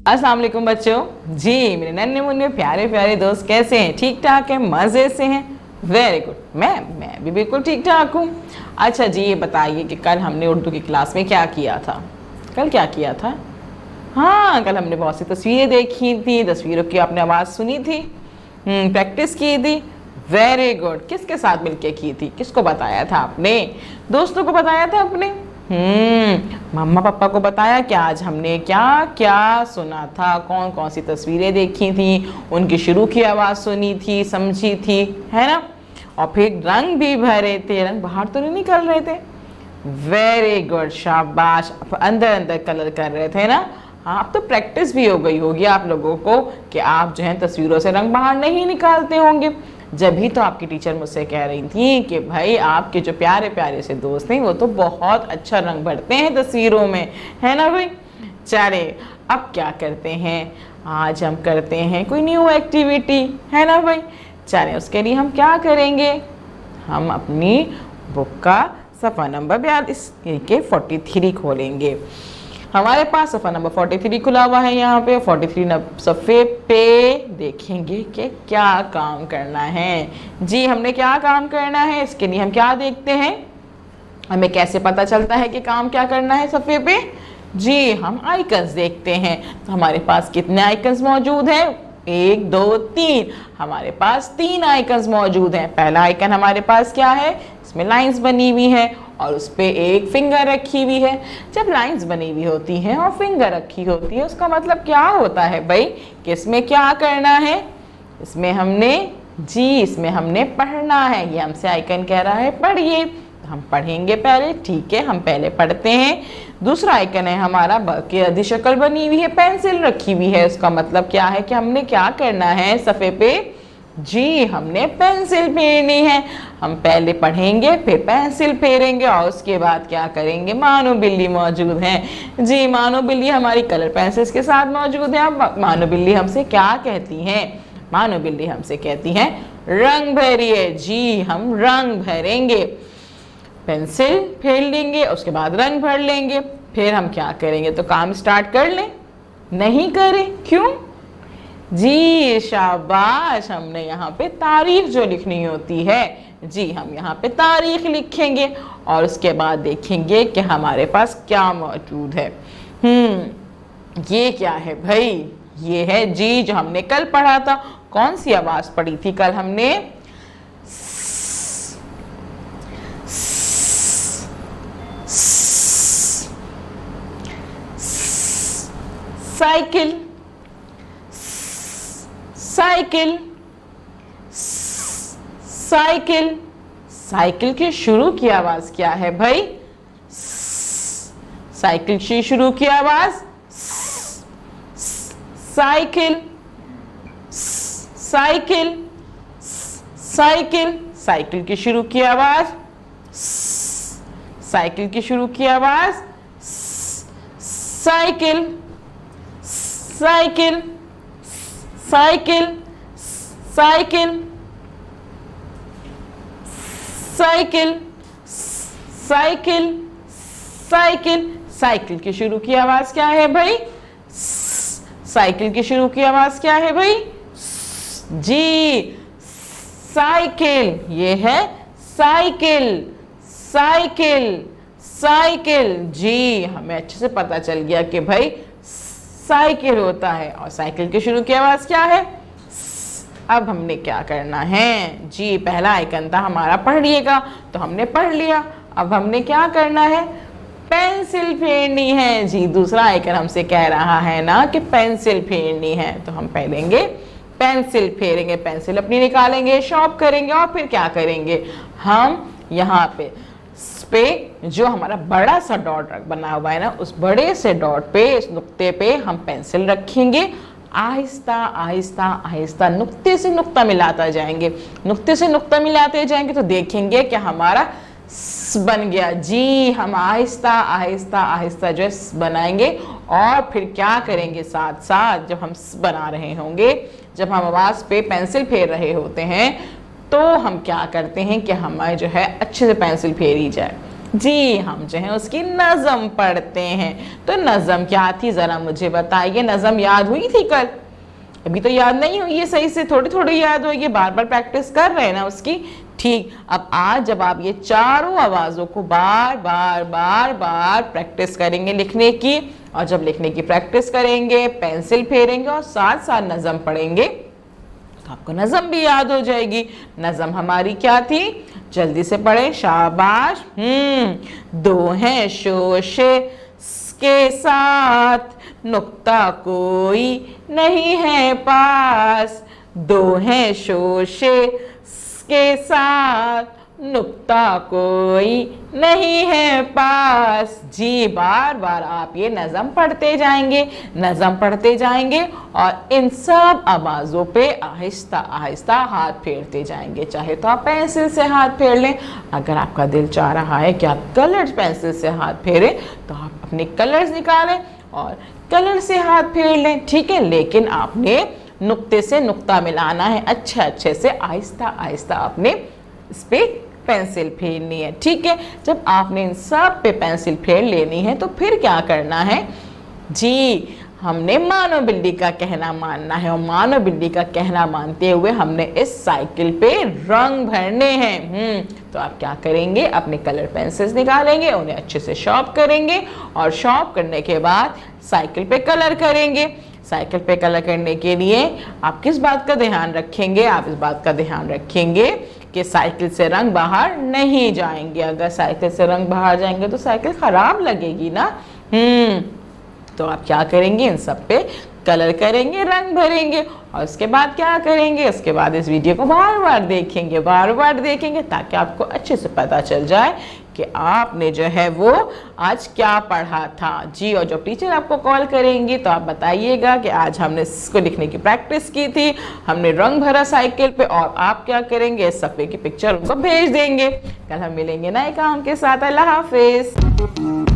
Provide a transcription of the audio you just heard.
अस्सलाम वालेकुम बच्चों। जी मेरे नन्हे मुन्ने प्यारे प्यारे दोस्त कैसे हैं? ठीक ठाक हैं? मज़े से हैं? Very good. मैं भी बिल्कुल ठीक ठाक हूँ। अच्छा जी, ये बताइए कि कल हमने उर्दू की क्लास में क्या किया था? कल क्या किया था? हाँ, कल हमने बहुत सी तस्वीरें देखी थी, तस्वीरों की आपने आवाज़ सुनी थी, प्रैक्टिस की थी। Very good. किसके साथ मिलके की थी? किसको बताया था आपने? दोस्तों को बताया था अपने? मम्मा पापा को बताया कि आज हमने क्या क्या सुना था, कौन कौन सी तस्वीरें देखी थी, उनकी शुरू की आवाज़ सुनी थी, समझी थी, है ना? और फिर रंग भी भरे थे। रंग बाहर तो नहीं निकल रहे थे? वेरी गुड, शाबाश। अंदर अंदर कलर कर रहे थे ना? हाँ, अब तो प्रैक्टिस भी हो गई होगी आप लोगों को कि आप जो है तस्वीरों से रंग बाहर नहीं निकालते होंगे। जब भी तो आपकी टीचर मुझसे कह रही थी कि भाई आपके जो प्यारे प्यारे से दोस्त हैं वो तो बहुत अच्छा रंग भरते हैं तस्वीरों में, है ना भाई? चले अब क्या करते हैं, आज हम करते हैं कोई न्यू एक्टिविटी, है ना भाई? चले उसके लिए हम क्या करेंगे, हम अपनी बुक का सफ़ा नंबर 42 के 43 खोलेंगे। हमारे पास सफ़ा नंबर 43 खुला हुआ है। यहाँ पे 43 सफ़े पे देखेंगे कि क्या काम करना है। जी हमने क्या काम करना है, इसके लिए हम क्या देखते हैं, हमें कैसे पता चलता है कि काम क्या करना है सफ़े पे? जी हम आइकन्स देखते हैं। तो हमारे पास कितने आइकन्स मौजूद हैं? 1 2 3। हमारे पास 3 आइकन्स मौजूद हैं। पहला आइकन हमारे पास क्या है, इसमें लाइंस बनी हुई है और उस पर एक फिंगर रखी हुई है। जब लाइंस बनी हुई होती हैं और फिंगर रखी होती है उसका मतलब क्या होता है भाई कि इसमें क्या करना है? इसमें हमने पढ़ना है। ये हमसे आइकन कह रहा है पढ़िए, तो हम पढ़ेंगे पहले। ठीक है, हम पहले पढ़ते हैं। दूसरा आइकन है हमारा की आधी शक्ल बनी हुई है, पेंसिल रखी हुई है। उसका मतलब क्या है कि हमने क्या करना है सफ़े पे? जी हमने पेंसिल फेरनी है। हम पहले पढ़ेंगे फिर पेंसिल फेरेंगे और उसके बाद क्या करेंगे? मानो बिल्ली मौजूद है। जी मानो बिल्ली हमारी कलर पेंसिल्स के साथ मौजूद है। अब मानो बिल्ली हमसे क्या कहती हैं? मानो बिल्ली हमसे कहती हैं रंग भरिए। जी हम रंग भरेंगे, पेंसिल फेर लेंगे, उसके बाद रंग भर लेंगे। फिर हम क्या करेंगे? तो काम स्टार्ट कर लें? नहीं करें, क्यों? जी शाबाश, हमने यहाँ पे तारीख जो लिखनी होती है, जी हम यहाँ पे तारीख लिखेंगे और उसके बाद देखेंगे कि हमारे पास क्या मौजूद है। ये क्या है भाई? ये है जी जो हमने कल पढ़ा था। कौन सी आवाज़ पढ़ी थी कल हमने? Cycle, cycle, cycle. साइकिल की शुरू की आवाज क्या है भाई? साइकिल की शुरू की आवाज साइकिल, साइकिल, साइकिल। साइकिल की शुरू की आवाज, साइकिल की शुरू की आवाज cycle, cycle, cycle, cycle, cycle, cycle, cycle. Cycle की शुरू की आवाज क्या है भाई? साइकिल की शुरू की आवाज क्या है भाई? जी साइकिल। ये है साइकिल, साइकिल, साइकिल। जी हमें अच्छे से पता चल गया कि भाई साइकिल होता है। और साइकिल की शुरू की आवाज क्या है? अब हमने क्या करना है? जी पहला आइकन था हमारा पढ़िएगा, तो हमने पढ़ लिया। अब हमने क्या करना है? पेंसिल फेरनी है। जी दूसरा आइकन हमसे कह रहा है ना कि पेंसिल फेरनी है, तो हम पहलेंगे पेंसिल फेरेंगे, पेंसिल अपनी निकालेंगे, शॉर्प करेंगे और फिर क्या करेंगे? हम यहाँ पे जो हमारा बड़ा सा डॉट बना हुआ है ना, उस बड़े से डॉट पे, इस नुक्ते पे हम पेंसिल रखेंगे। आहिस्ता आहिस्ता आहिस्ता नुक्ते से नुक्ता मिलाता जाएंगे, नुक्ते से नुक्ता मिलाते जाएंगे तो देखेंगे कि हमारा स बन गया। जी हम आहिस्ता आहिस्ता आहिस्ता जो है बनाएंगे और फिर क्या करेंगे? साथ साथ जब हम बना रहे होंगे, जब हम आवाज़ पे पेंसिल फेर रहे होते हैं, तो हम क्या करते हैं कि हमारे जो है अच्छे से पेंसिल फेरी जाए। जी हम जो है उसकी नज़म पढ़ते हैं। तो नज़म क्या थी ज़रा मुझे बताइए, नज़म याद हुई थी कल? अभी तो याद नहीं हुई है सही से, थोड़ी थोड़ी याद होगी, बार बार प्रैक्टिस कर रहे हैं ना उसकी। ठीक, अब आज जब आप ये चारों आवाज़ों को बार बार बार बार प्रैक्टिस करेंगे लिखने की, और जब लिखने की प्रैक्टिस करेंगे, पेंसिल फेरेंगे और साथ साथ नज़म पढ़ेंगे, तो आपको नज़म भी याद हो जाएगी। नज़म हमारी क्या थी, जल्दी से पढ़े, शाबाश। दो हैं शोशे के साथ, नुक्ता कोई नहीं है पास। दो हैं शोशे के साथ, नुक्ता कोई नहीं है पास। जी बार बार आप ये नज़म पढ़ते जाएंगे, नज़म पढ़ते जाएंगे और इन सब आवाज़ों पे आहिस्ता आहिस्ता हाथ फेरते जाएंगे। चाहे तो आप पेंसिल से हाथ फेर लें, अगर आपका दिल चाह रहा है कि आप कलर्स पेंसिल से हाथ फेरें तो आप अपने कलर्स निकालें और कलर से हाथ फेर लें, ठीक है। लेकिन आपने नुक्ते से नुक्ता मिलाना है, अच्छे से आहिस्ता आहिस्ता आपने इस पे पेंसिल फेरनी है, ठीक है। जब आपने इन सब पे पेंसिल फेर लेनी है तो फिर क्या करना है जी, हमने मानो बिल्ली का कहना मानना है, और मानो बिल्ली का कहना मानते हुए हमने इस साइकिल पे रंग भरने हैं। तो आप क्या करेंगे, अपने कलर पेंसिल्स निकालेंगे, उन्हें अच्छे से शार्प करेंगे और शार्प करने के बाद साइकिल पे कलर करेंगे। साइकिल पे कलर करने के लिए आप किस बात का ध्यान रखेंगे, आप इस बात का ध्यान रखेंगे कि साइकिल से रंग बाहर नहीं जाएंगे। अगर साइकिल से रंग बाहर जाएंगे तो साइकिल खराब लगेगी ना। तो आप क्या करेंगे, इन सब पे कलर करेंगे, रंग भरेंगे और उसके बाद क्या करेंगे, उसके बाद इस वीडियो को बार बार देखेंगे ताकि आपको अच्छे से पता चल जाए कि आपने जो है वो आज क्या पढ़ा था। जी, और जब टीचर आपको कॉल करेंगी तो आप बताइएगा कि आज हमने इसको लिखने की प्रैक्टिस की थी, हमने रंग भरा साइकिल पे, और आप क्या करेंगे, इस सफ़े की पिक्चर उनको भेज देंगे। कल हम मिलेंगे नए काम के साथ। अल्लाह हाफिज़।